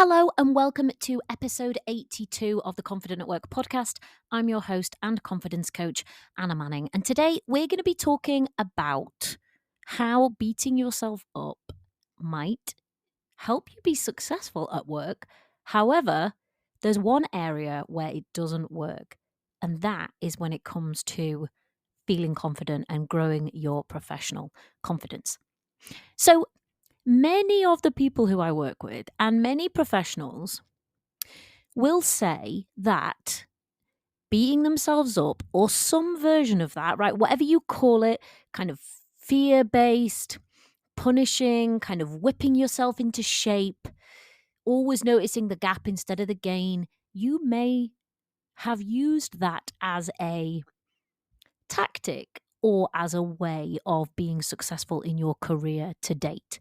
Hello and welcome to episode 82 of the Confident at Work podcast. I'm your host and confidence coach, Anna Manning. And today we're going to be talking about how beating yourself up might help you be successful at work. However, there's one area where it doesn't work, and that is when it comes to feeling confident and growing your professional confidence. So, many of the people who I work with and many professionals will say that beating themselves up or some version of that, right, whatever you call it, kind of fear-based, punishing, kind of whipping yourself into shape, always noticing the gap instead of the gain, you may have used that as a tactic or as a way of being successful in your career to date.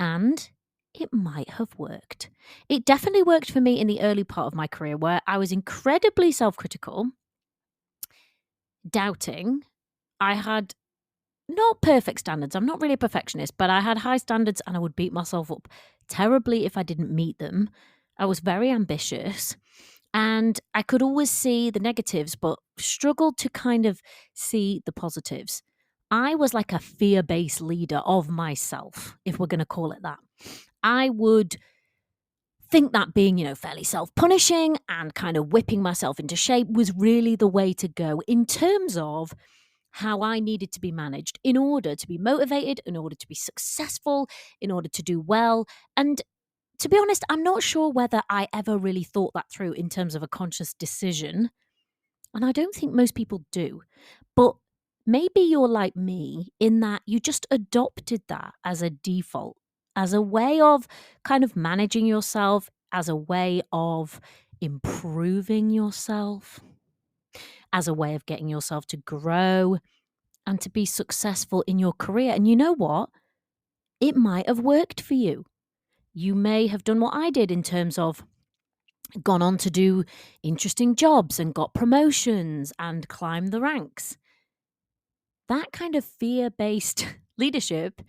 And it might have worked. It definitely worked for me in the early part of my career where I was incredibly self-critical, doubting. I had not perfect standards. I'm not really a perfectionist, but I had high standards and I would beat myself up terribly if I didn't meet them. I was very ambitious and I could always see the negatives, but struggled to kind of see the positives. I was like a fear-based leader of myself, if we're going to call it that. I would think that being, fairly self-punishing and kind of whipping myself into shape was really the way to go in terms of how I needed to be managed in order to be motivated, in order to be successful, in order to do well. And to be honest, I'm not sure whether I ever really thought that through in terms of a conscious decision. And I don't think most people do. But maybe you're like me in that you just adopted that as a default, as a way of kind of managing yourself, as a way of improving yourself, as a way of getting yourself to grow and to be successful in your career. And you know what? It might have worked for you. You may have done what I did in terms of gone on to do interesting jobs and got promotions and climbed the ranks. That kind of fear-based leadership,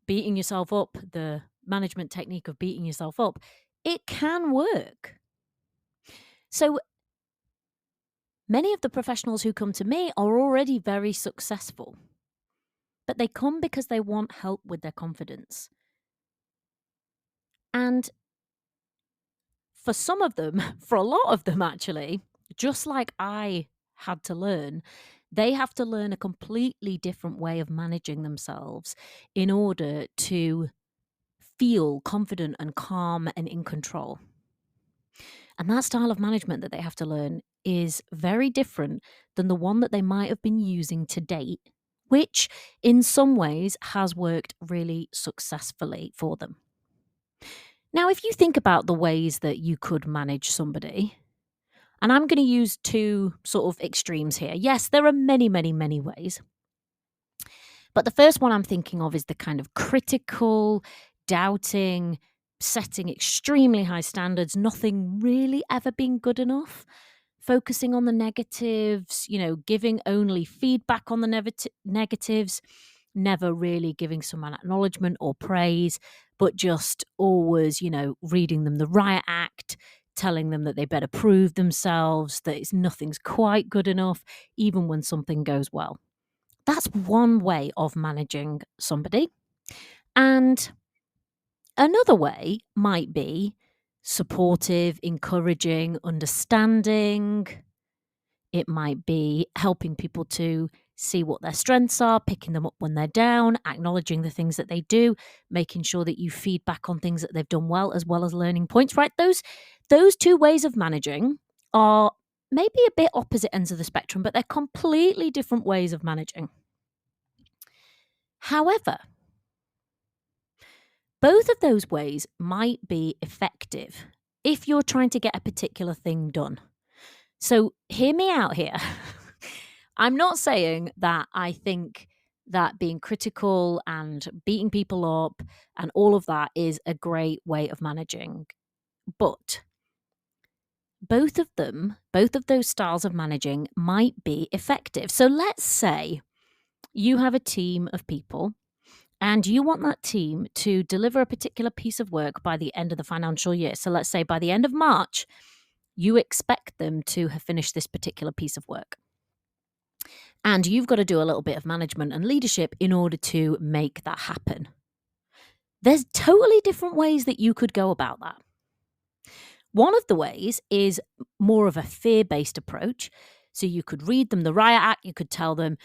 beating yourself up, the management technique of beating yourself up, it can work. So many of the professionals who come to me are already very successful, but they come because they want help with their confidence. And for some of them, for a lot of them actually, just like I had to learn, they have to learn a completely different way of managing themselves in order to feel confident and calm and in control. And that style of management that they have to learn is very different than the one that they might have been using to date, which in some ways has worked really successfully for them. Now, if you think about the ways that you could manage somebody, and I'm going to use two sort of extremes here. Yes, there are many, many, many ways. But the first one I'm thinking of is the kind of critical, doubting, setting extremely high standards, nothing really ever being good enough, focusing on the negatives, giving only feedback on the negatives, never really giving someone acknowledgement or praise, but just always, reading them the riot act, telling them that they better prove themselves, that nothing's quite good enough, even when something goes well. That's one way of managing somebody. And another way might be supportive, encouraging, understanding. It might be helping people to see what their strengths are, picking them up when they're down, acknowledging the things that they do, making sure that you feed back on things that they've done well as learning points, right? Those two ways of managing are maybe a bit opposite ends of the spectrum, but they're completely different ways of managing. However, both of those ways might be effective if you're trying to get a particular thing done. So hear me out here. I'm not saying that I think that being critical and beating people up and all of that is a great way of managing. But both of those styles of managing might be effective. So let's say you have a team of people And you want that team to deliver a particular piece of work by the end of the financial year. So let's say by the end of March, you expect them to have finished this particular piece of work. And you've got to do a little bit of management and leadership in order to make that happen. There's totally different ways that you could go about that. One of the ways is more of a fear-based approach. So you could read them the riot act, you could tell them,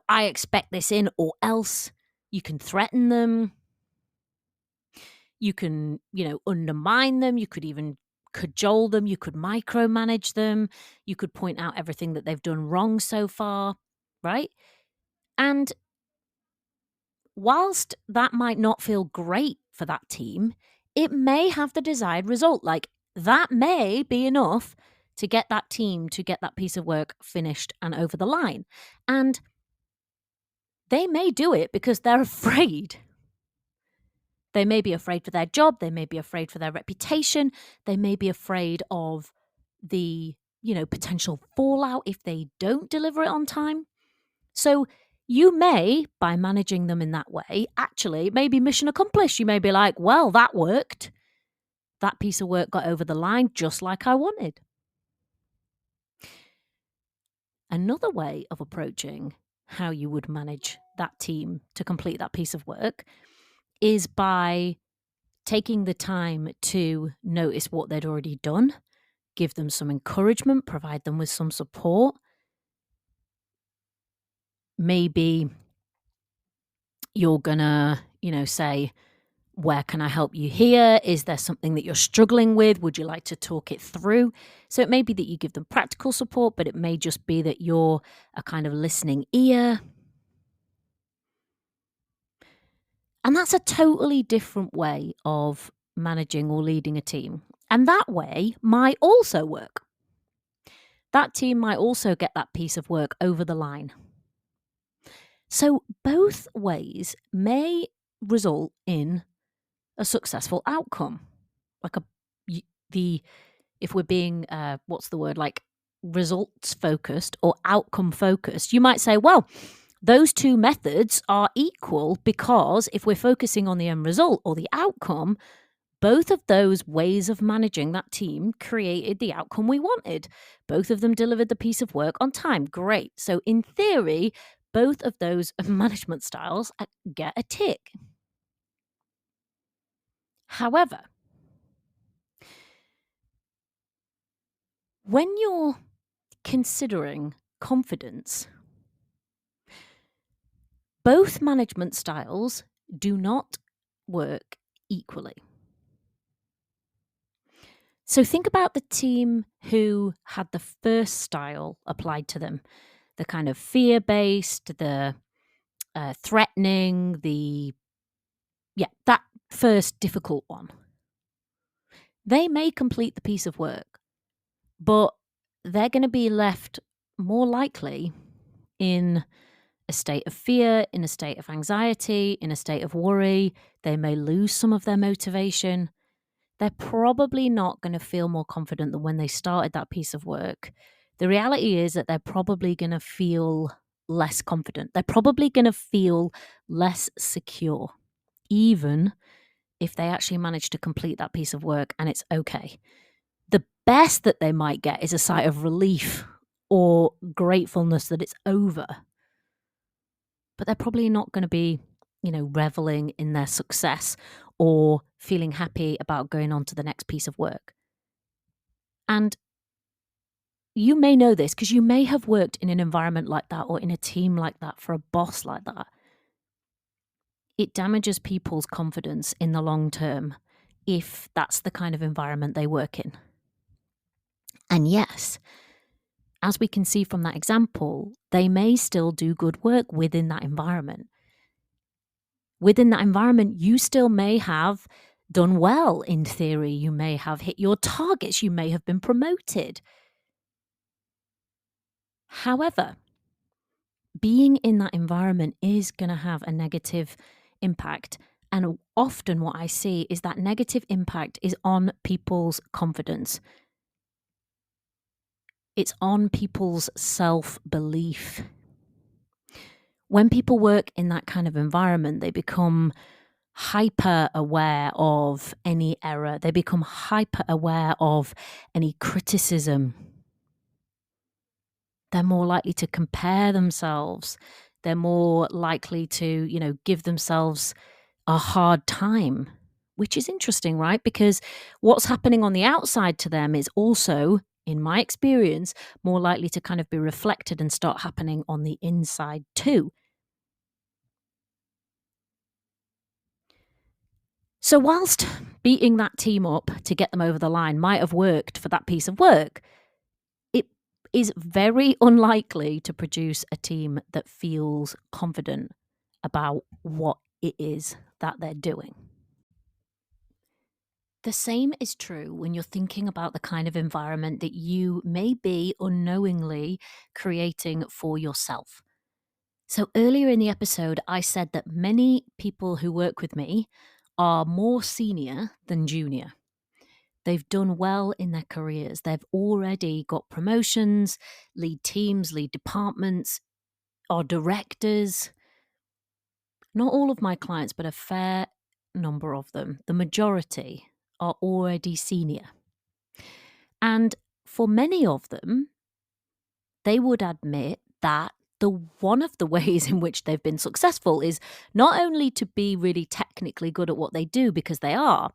I expect this in or else. You can threaten them. You can, undermine them. You could even cajole them. You could micromanage them. You could point out everything that they've done wrong so far, right? And whilst that might not feel great for that team, it may have the desired result. Like that may be enough to get that team to get that piece of work finished and over the line. And they may do it because they're afraid. They may be afraid for their job. They may be afraid for their reputation. They may be afraid of the, potential fallout if they don't deliver it on time. So you may, by managing them in that way, actually maybe mission accomplished. You may be like, well, that worked. That piece of work got over the line just like I wanted. Another way of approaching how you would manage that team to complete that piece of work is by taking the time to notice what they'd already done, give them some encouragement, provide them with some support. Maybe you're gonna, say, where can I help you here? Is there something that you're struggling with? Would you like to talk it through? So it may be that you give them practical support, but it may just be that you're a kind of listening ear. And that's a totally different way of managing or leading a team. And that way might also work. That team might also get that piece of work over the line. So both ways may result in a successful outcome. If we're being, like results focused or outcome focused, you might say, well, those two methods are equal because if we're focusing on the end result or the outcome, both of those ways of managing that team created the outcome we wanted. Both of them delivered the piece of work on time. Great. So in theory, both of those management styles get a tick. However, when you're considering confidence, both management styles do not work equally. So think about the team who had the first style applied to them, the kind of fear-based, the threatening, that first difficult one. They may complete the piece of work, but they're going to be left more likely in a state of fear, in a state of anxiety, in a state of worry. They may lose some of their motivation. They're probably not going to feel more confident than when they started that piece of work. The reality is that they're probably going to feel less confident. They're probably going to feel less secure, even if they actually manage to complete that piece of work and it's okay. The best that they might get is a sigh of relief or gratefulness that it's over. But they're probably not going to be, reveling in their success or feeling happy about going on to the next piece of work. And you may know this because you may have worked in an environment like that or in a team like that for a boss like that. It damages people's confidence in the long term if that's the kind of environment they work in. And yes, as we can see from that example, they may still do good work within that environment. Within that environment, you still may have done well in theory. You may have hit your targets. You may have been promoted. However, being in that environment is going to have a negative impact. And often what I see is that negative impact is on people's confidence. It's on people's self-belief. When people work in that kind of environment, they become hyper aware of any error. They become hyper aware of any criticism. They're more likely to compare themselves. They're more likely to, give themselves a hard time, which is interesting, right? Because what's happening on the outside to them is also, in my experience, more likely to kind of be reflected and start happening on the inside too. So, whilst beating that team up to get them over the line might have worked for that piece of work, it is very unlikely to produce a team that feels confident about what it is that they're doing. The same is true when you're thinking about the kind of environment that you may be unknowingly creating for yourself. So, earlier in the episode, I said that many people who work with me are more senior than junior. They've done well in their careers. They've already got promotions, lead teams, lead departments, are directors. Not all of my clients, but a fair number of them, the majority, are already senior. And for many of them, they would admit that one of the ways in which they've been successful is not only to be really technically good at what they do, because they are,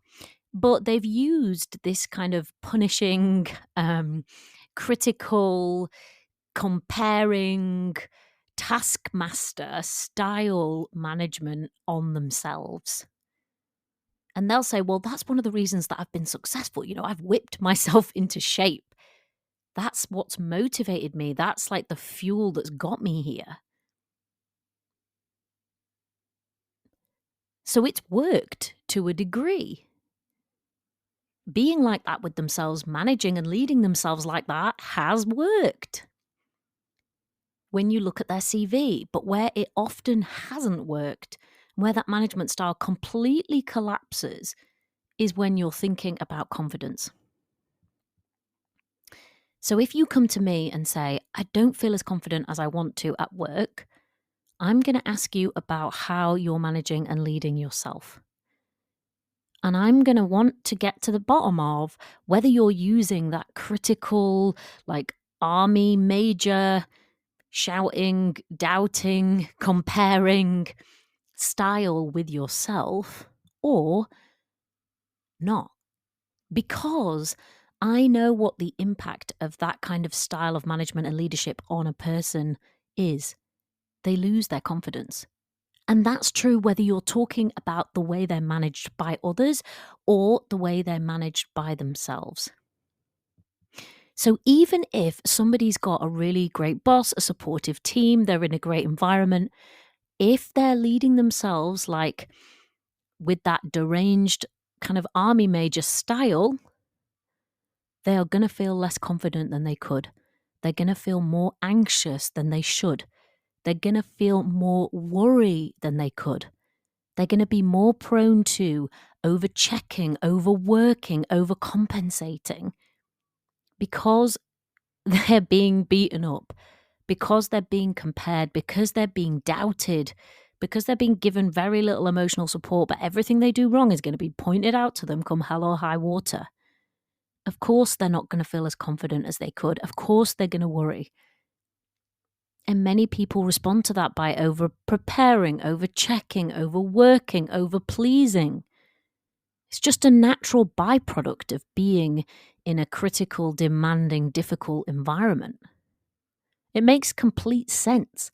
but they've used this kind of punishing, critical, comparing, taskmaster style management on themselves. And they'll say, well, that's one of the reasons that I've been successful. I've whipped myself into shape. That's what's motivated me. That's like the fuel that's got me here. So it's worked to a degree. Being like that with themselves, managing and leading themselves like that has worked when you look at their CV. But where it often hasn't worked, where that management style completely collapses, is when you're thinking about confidence. So if you come to me and say, I don't feel as confident as I want to at work, I'm going to ask you about how you're managing and leading yourself. And I'm going to want to get to the bottom of whether you're using that critical, like army major, shouting, doubting, comparing style with yourself or not. Because I know what the impact of that kind of style of management and leadership on a person is. They lose their confidence. And that's true whether you're talking about the way they're managed by others or the way they're managed by themselves. So even if somebody's got a really great boss, a supportive team, they're in a great environment, if they're leading themselves like with that deranged kind of army major style, they are going to feel less confident than they could. They're going to feel more anxious than they should. They're going to feel more worry than they could. They're going to be more prone to over-checking, overworking, overcompensating because they're being beaten up, because they're being compared, because they're being doubted, because they're being given very little emotional support, but everything they do wrong is going to be pointed out to them come hell or high water. Of course, they're not going to feel as confident as they could. Of course, they're going to worry. And many people respond to that by over-preparing, over-checking, overworking, over-pleasing. It's just a natural byproduct of being in a critical, demanding, difficult environment. It makes complete sense.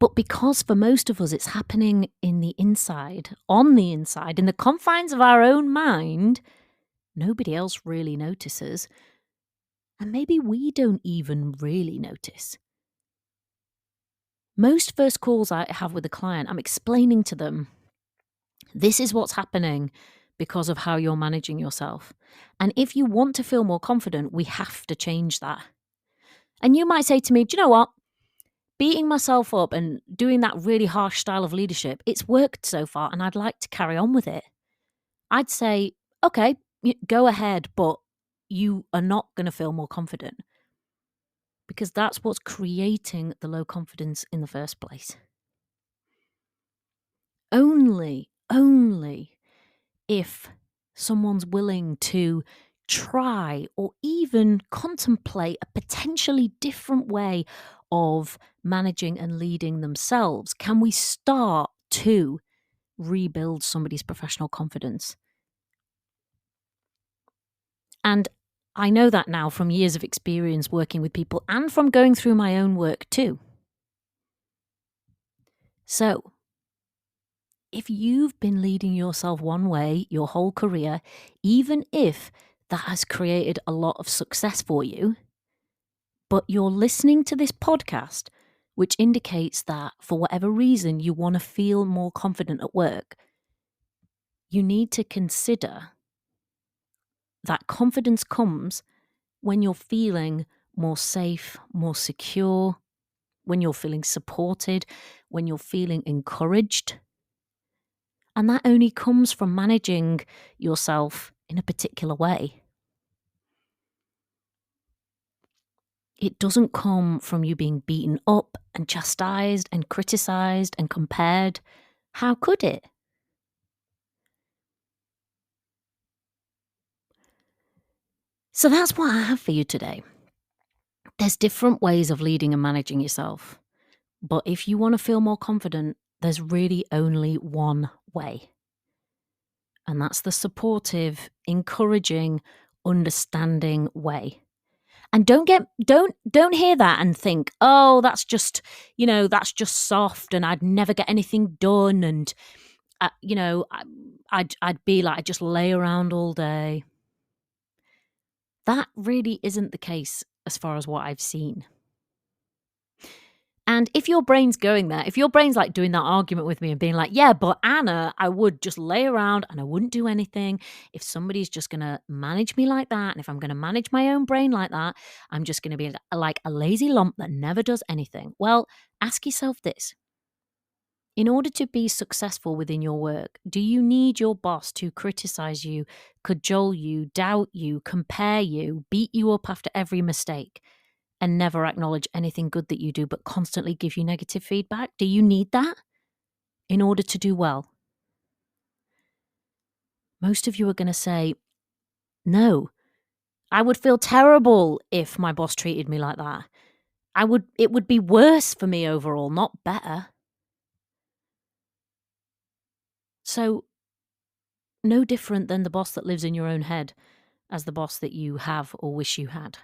But because for most of us it's happening in the inside, on the inside, in the confines of our own mind, nobody else really notices. And maybe we don't even really notice. Most first calls I have with a client, I'm explaining to them, this is what's happening because of how you're managing yourself. And if you want to feel more confident, we have to change that. And you might say to me, do you know what? Beating myself up and doing that really harsh style of leadership, it's worked so far and I'd like to carry on with it. I'd say, okay, go ahead, but you are not going to feel more confident. because that's what's creating the low confidence in the first place. Only if someone's willing to try or even contemplate a potentially different way of managing and leading themselves can we start to rebuild somebody's professional confidence. And I know that now from years of experience working with people and from going through my own work too. So, if you've been leading yourself one way your whole career, even if that has created a lot of success for you, but you're listening to this podcast, which indicates that for whatever reason you want to feel more confident at work, you need to consider that confidence comes when you're feeling more safe, more secure, when you're feeling supported, when you're feeling encouraged. And that only comes from managing yourself in a particular way. It doesn't come from you being beaten up and chastised and criticised and compared. How could it? So that's what I have for you today. There's different ways of leading and managing yourself. But if you want to feel more confident, there's really only one way. And that's the supportive, encouraging, understanding way. And don't hear that and think, oh, that's just soft and I'd never get anything done. And, I'd be like, I'd just lay around all day. That really isn't the case as far as what I've seen. And if your brain's going there, if your brain's like doing that argument with me and being like, yeah, but Anna, I would just lay around and I wouldn't do anything. If somebody's just going to manage me like that, and if I'm going to manage my own brain like that, I'm just going to be like a lazy lump that never does anything. Well, ask yourself this. In order to be successful within your work, do you need your boss to criticize you, cajole you, doubt you, compare you, beat you up after every mistake, and never acknowledge anything good that you do, but constantly give you negative feedback? Do you need that in order to do well? Most of you are going to say, no, I would feel terrible if my boss treated me like that. It would be worse for me overall, not better. So, no different than the boss that lives in your own head as the boss that you have or wish you had.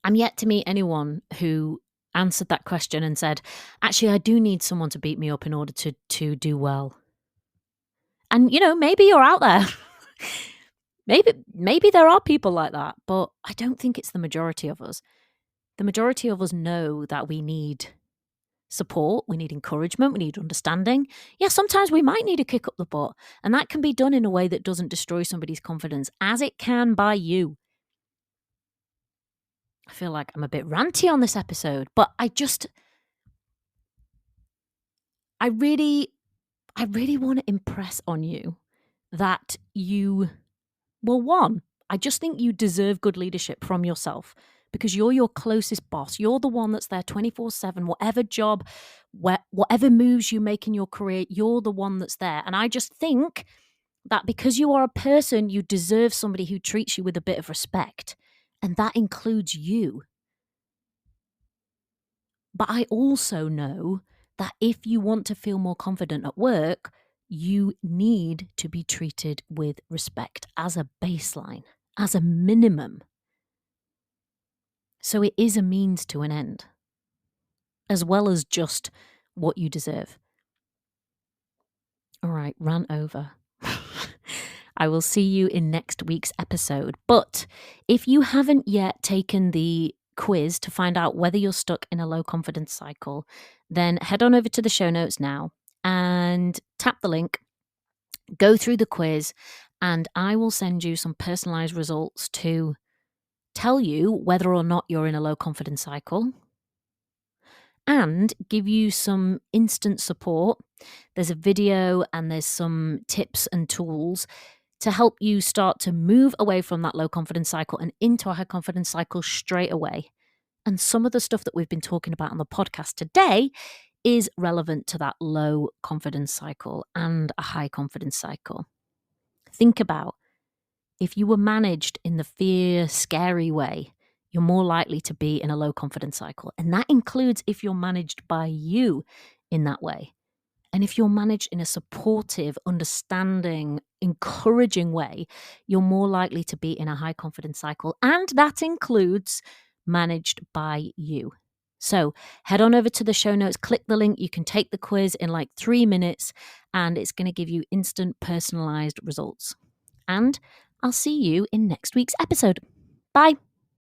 I'm yet to meet anyone who answered that question and said, actually, I do need someone to beat me up in order to do well. And, maybe you're out there. maybe there are people like that, but I don't think it's the majority of us. The majority of us know that we need support, we need encouragement, we need understanding. Yeah, sometimes we might need a kick up the butt, and that can be done in a way that doesn't destroy somebody's confidence, as it can by you. I feel like I'm a bit ranty on this episode, but I really want to impress on you that I just think you deserve good leadership from yourself, because you're your closest boss. You're the one that's there 24/7, whatever job, whatever moves you make in your career, you're the one that's there. And I just think that because you are a person, you deserve somebody who treats you with a bit of respect. And that includes you. But I also know that if you want to feel more confident at work, you need to be treated with respect as a baseline, as a minimum. So it is a means to an end, as well as just what you deserve. All right, rant over. I will see you in next week's episode. But if you haven't yet taken the quiz to find out whether you're stuck in a low confidence cycle, then head on over to the show notes now and tap the link, go through the quiz, and I will send you some personalized results to tell you whether or not you're in a low confidence cycle and give you some instant support. There's a video and there's some tips and tools to help you start to move away from that low confidence cycle and into a high confidence cycle straight away. And some of the stuff that we've been talking about on the podcast today is relevant to that low confidence cycle and a high confidence cycle. Think about if you were managed in the fear, scary way, you're more likely to be in a low confidence cycle. And that includes if you're managed by you in that way. And if you're managed in a supportive, understanding, encouraging way, you're more likely to be in a high confidence cycle. And that includes managed by you. So head on over to the show notes, click the link. You can take the quiz in like 3 minutes, and it's going to give you instant personalized results. And I'll see you in next week's episode. Bye.